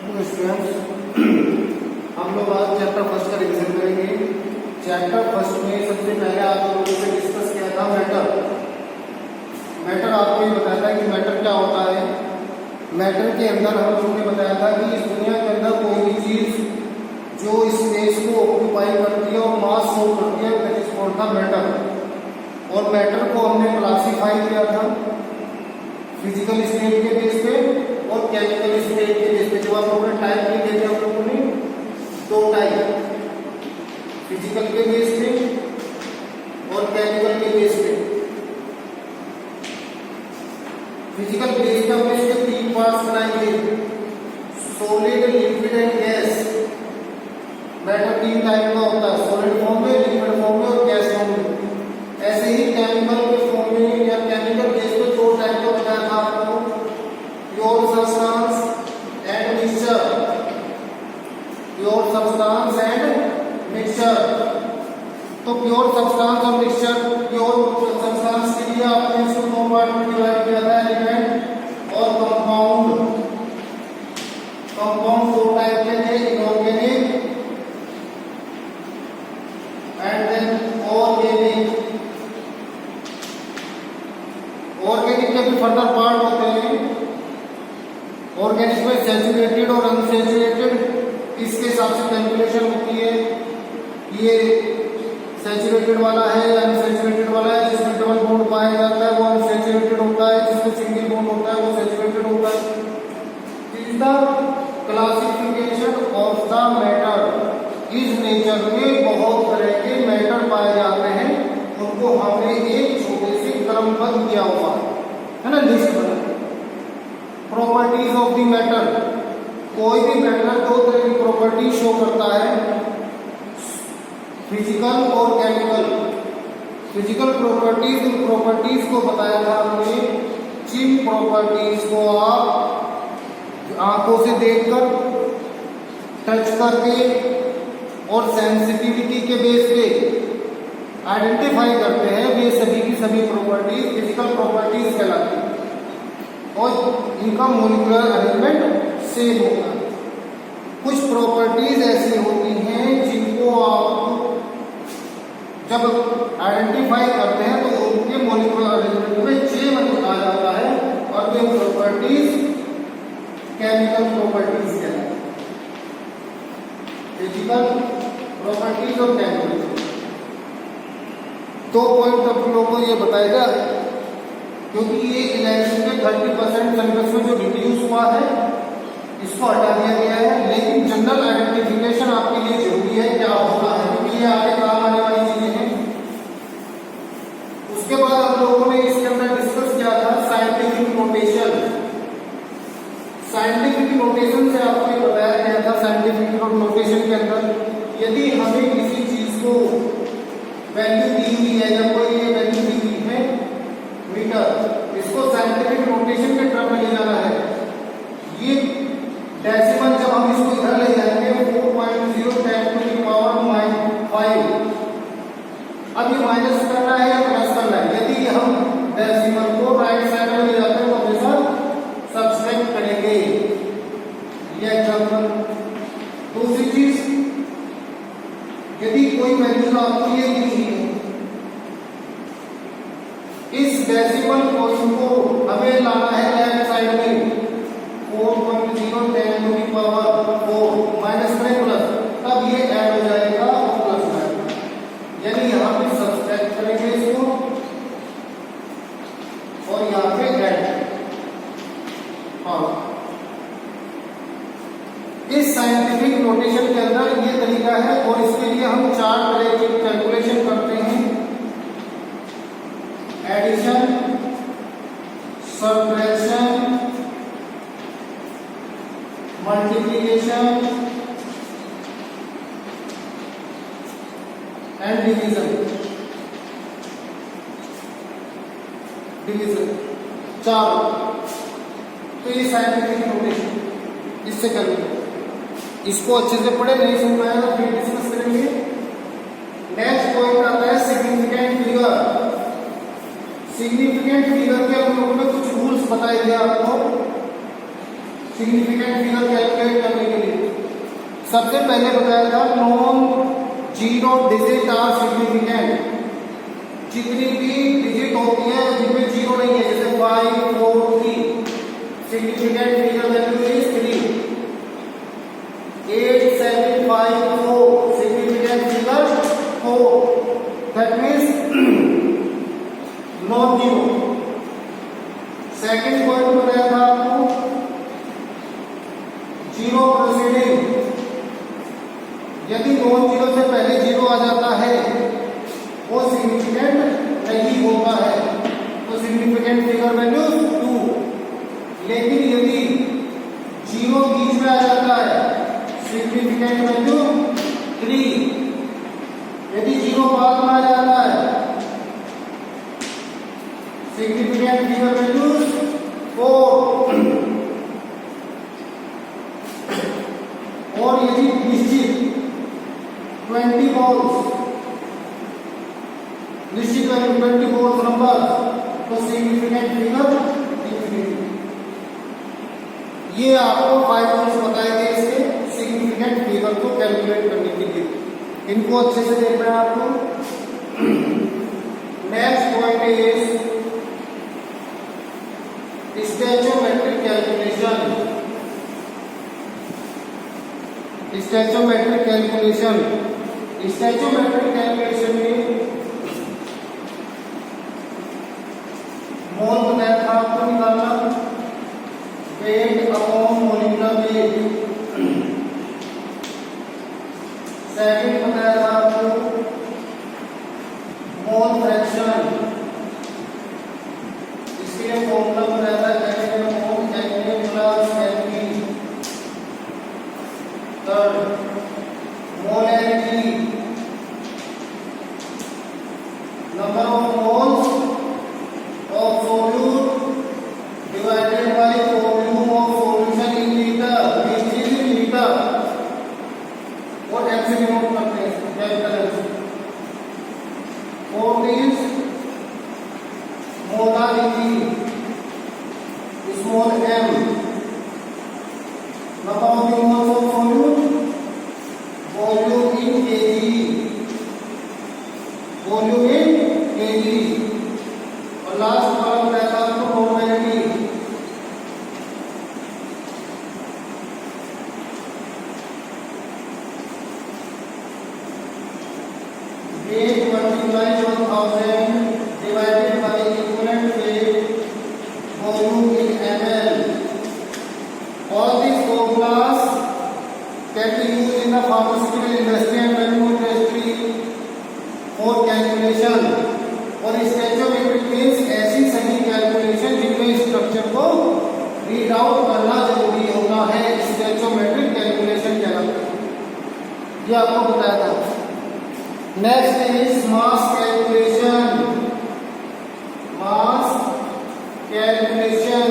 तो स्टूडेंट्स, हम लोग आज चैप्टर फर्स्ट का रिवीजन करेंगे। चैप्टर फर्स्ट में सबसे पहले आप लोगों से डिस्कस किया था मैटर आपको ये बताया था कि मैटर क्या होता है। मैटर के अंदर हम लोगों ने बताया था कि इस दुनिया के अंदर कोई भी चीज जो स्पेस को ऑक्यूपाई करती है और मास शो करती है that is called the matter. और मैटर को हमने क्लासिफाई किया था फिजिकल स्टेट के बेस पे और केमिकल स्टेट के बेस पे। जब आप लोगों ने टाइप लिखे थे, आप लोगों ने दो टाइप, फिजिकल के बेस पे और केमिकल के बेस पे। फिजिकल बेस पे हमने इसके तीन पार्ट्स बनाएंगे, solid, liquid and gas. Matter तीन टाइप का होता है, सॉलिड फॉर्म में, लिक्विड फॉर्म में और गैस फॉर्म में। ऐसे ही केमिकल के फॉर्म में या केमिकल बेस पे दो टाइप का बताया था आपको, pure substance and mixture. Pure substance and mixture. तो प्योर सब्सटेंस और मिक्सचर, प्योर सब्सटेंस के लिए आपने इसको दो पार्ट में डिवाइड किया था, एलिमेंट और कंपाउंड। कंपाउंड दो टाइप के थे, inorganic and then organic. Organic के भी फर्दर पार्ट होते हैं। ऑर्गेनिक में सैचुरेटेड और अनसैचुरेटेड इसके हिसाब से कैलकुलेशन होती है। ये सैचुरेटेड वाला है या अनसैचुरेटेड वाला है। जिसमें डबल बॉन्ड पाया जाता है वो अनसैचुरेटेड होता है, जिसमें सिंगल बॉन्ड होता है वो सैचुरेटेड होता है। Is the classification of the matter. इस नेचर में बहुत तरह के मैटर पाए जाते हैं, उनको हमने एक छोटे से क्रमबद्ध किया हुआ है ना, लिस्ट बना। प्रॉपर्टीज ऑफ द मैटर, कोई भी मैटर दो तरह की प्रॉपर्टी शो करता है, फिजिकल और केमिकल। फिजिकल प्रॉपर्टीज, उन प्रॉपर्टीज को बताया था हमने जिन प्रॉपर्टीज को आप आंखों से देखकर, टच करके और सेंसिटिविटी के बेस पे आइडेंटिफाई करते हैं, वे सभी की सभी प्रॉपर्टीज फिजिकल प्रॉपर्टीज कहलाती हैं और इनका मॉलिक्यूलर अरेंजमेंट सेम होगा। कुछ प्रॉपर्टीज ऐसी होती हैं जिनको आप जब आइडेंटिफाई करते हैं तो उनके मॉलिक्यूलर अरेंजमेंट में चेंज आ जाता है और वे प्रॉपर्टीज केमिकल प्रॉपर्टीज कहलाती हैं। फिजिकल प्रॉपर्टीज और केमिकल। दो पॉइंट आप लोगों को ये बताएगा, क्योंकि ये इलेक्शन के 30% सिलेबस में जो रिड्यूस हुआ है इसको हटा दिया गया है, लेकिन जनरल आइडेंटिफिकेशन आपके लिए जरूरी है क्या होता है, क्योंकि ये आगे काम आने वाली चीजें हैं। उसके बाद आप लोगों ने इसके अंदर डिस्कस किया था साइंटिफिक नोटेशन। साइंटिफिक नोटेशन से आपको ये बताया गया था, साइंटिफिक नोटेशन के अंदर यदि हमें किसी चीज को वैल्यू दी हुई है या कोई ये वैल्यू दी हुई है मीटर, इसको साइंटिफिक नोटेशन के टर्म में ले जाना है। ये डेसिमल जब हम इसको इधर ले जाएंगे 4.0 10 to the power -5। अब ये माइनस करना है या प्लस करना है। यदि हम डेसिमल को राइट साइड में ले जाते हैं तो हमेशा सब्सट्रैक्ट करेंगे। ये एग्जांपल। दूसरी चीज, यदि कोई वैल्यू आपको ये दी हुई है, इस डेसिमल पॉइंट को हमें लाना है लेफ्ट साइड में 4.0 10 to the power 4 माइनस करें प्लस, तब ये ऐड हो जाएगा और प्लस हो जाएगा। यानी यहाँ पे सब्सट्रैक्ट करेंगे इसको और यहाँ पे ऐड। हाँ, इस साइंटिफिक नोटेशन के अंदर ये तरीका है और इसके लिए हम चार तरह की कैलकुलेशन करते हैं, addition, subtraction, multiplication and division. चार। तो ये साइंटिफिक नोटेशन इससे करेंगे। इसको अच्छे से पढ़े, नहीं समझ में आया तो फिर डिस्कस करेंगे। नेक्स्ट पॉइंट आता है सिग्निफिकेंट फिगर। सिग्निफिकेंट फिगर के हम लोगों ने कुछ रूल्स बताए थे आपको। सिग्निफिकेंट फिगर कैलकुलेट करने के लिए सबसे पहले बताया था non zero digit are significant. जितनी भी डिजिट होती है जिनमें जीरो नहीं है, जैसे 5 4 3, significant figure value is 3। 8 7 5 4, significant figure 4, that means non zero. Second point बताया था आपको जीरो प्रोसीडिंग। यदि नॉन जीरो से पहले जीरो आ जाता है वो सिग्निफिकेंट नहीं होता है, तो सिग्निफिकेंट फिगर वैल्यू 2। लेकिन यदि जीरो बीच में आ जाता है सिग्निफिकेंट वैल्यू 3। यदि जीरो बाद में आ जाता है सिग्निफिकेंट फिगर वैल्यू 4। और यदि निश्चित 20 बॉल्स, निश्चित वैल्यू 20 बॉल्स नंबर, तो सिग्निफिकेंट फिगर इंफिनिटी। ये आपको 5 पॉइंट्स बताए गए इसके सिग्निफिकेंट फिगर को कैलकुलेट करने के लिए। इनको अच्छे से देखना है आपको। Next point is stoichiometric calculation. Stoichiometric calculation, stoichiometric calculation में मोल बताया था आपको निकालना, weight upon molecular weight. Second बताया था आपको मोल फ्रैक्शन, इसके लिए फॉर्मूला बताया था molarity, number of moles of solute divided by volume of solution in litre, which is in litre. और एम से डिनोट करते हैं capital M. Fourth is molarity, small M, number of moles of solute volume in KG, volume in KG. और last वाला बताया था आपको molarity, weight multiply 1000 divided by equivalent weight volume in ml। All these formulas can be used in the pharmaceutical industry and medical industry for calculation। और stoichiometric means ऐसी सभी calculation जिनमें structure को रीड आउट करना जरूरी होता है, stoichiometric calculation कहलाता है। ये आपको बताया था। Next is mass calculation. Mass calculation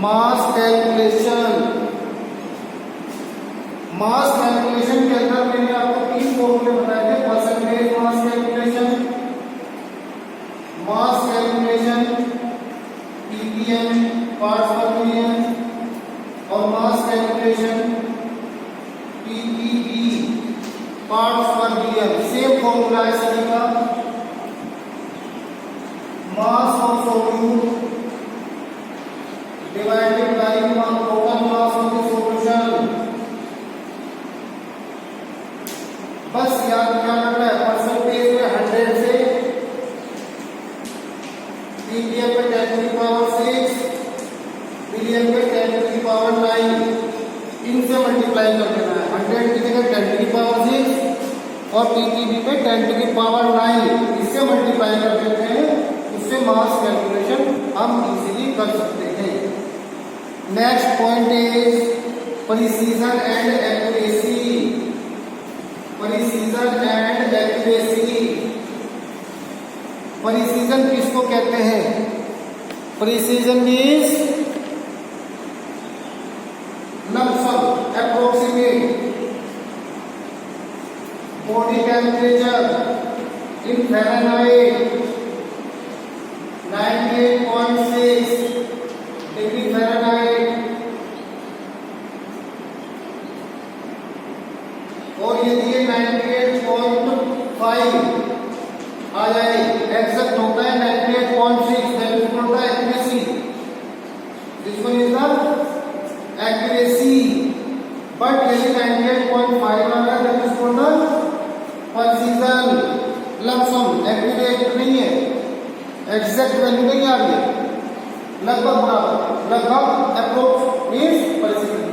mass calculation mass calculation के अंदर मैंने आपको 3 फॉर्मूले बताए थे। परसेंटेज मास कैलकुलेशन, मास कैलकुलेशन ppm पार्ट्स पर मिलियन, और मास कैलकुलेशन ppb पार्ट्स पर मिलियन। सेम फॉर्मूला है सभी का। Mass of solute divided by total mass of the solution। बस याद क्या करना है, परसेंटेज में 100 से ppm पे 10⁻⁶, मिलियन पे 10⁹ इनसे मल्टीप्लाई कर देना है। 100 की जगह 10⁶ और ppb पे 10⁹ इससे मल्टीप्लाई कर देते हैं, उससे मास कैलकुलेशन हम इजीली कर सकते हैं। Next point is precision and accuracy. Precision and accuracy. Precision किसको कहते हैं? Precision means lump sum, approximate. Body temperature in Fahrenheit 90 है, एग्जैक्ट होता है 98.6, that is called the accuracy. This one is the accuracy. But यदि 98.5 आ रहा है, that is called the precision. Lump sum accurate नहीं है, एग्जैक्ट वैल्यू नहीं आ रही है, लगभग बराबर, लगभग approx means precision.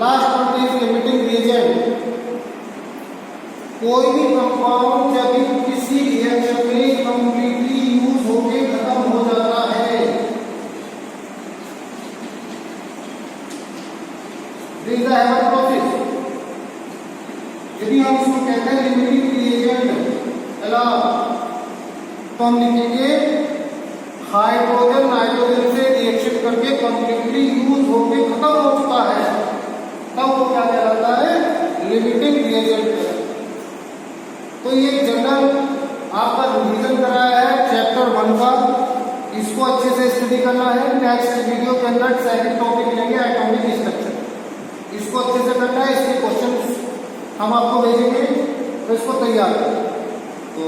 Last point is limiting reagent. कोई भी कंपाउंड जब किसी रिएक्शन में कंप्लीटली यूज होके खत्म हो जाता है, this is the hammer process. यदि हम इसको कहते हैं लिमिटिंग रिएजेंट अलाउ, तो हम लिखेंगे हाइड्रोजन नाइट्रोजन से रिएक्शन करके कंप्लीटली यूज होके खत्म हो चुका है, तब वो क्या कहलाता है, लिमिटिंग रिएजेंट। तो ये जनरल आपका रिवीजन कराया है चैप्टर 1 का, इसको अच्छे से स्टडी करना है। नेक्स्ट वीडियो के अंदर सेकंड टॉपिक लेंगे एटॉमिक स्ट्रक्चर, इसको अच्छे से करना है। इसके क्वेश्चन हम आपको भेजेंगे, तो इसको तैयार करें। तो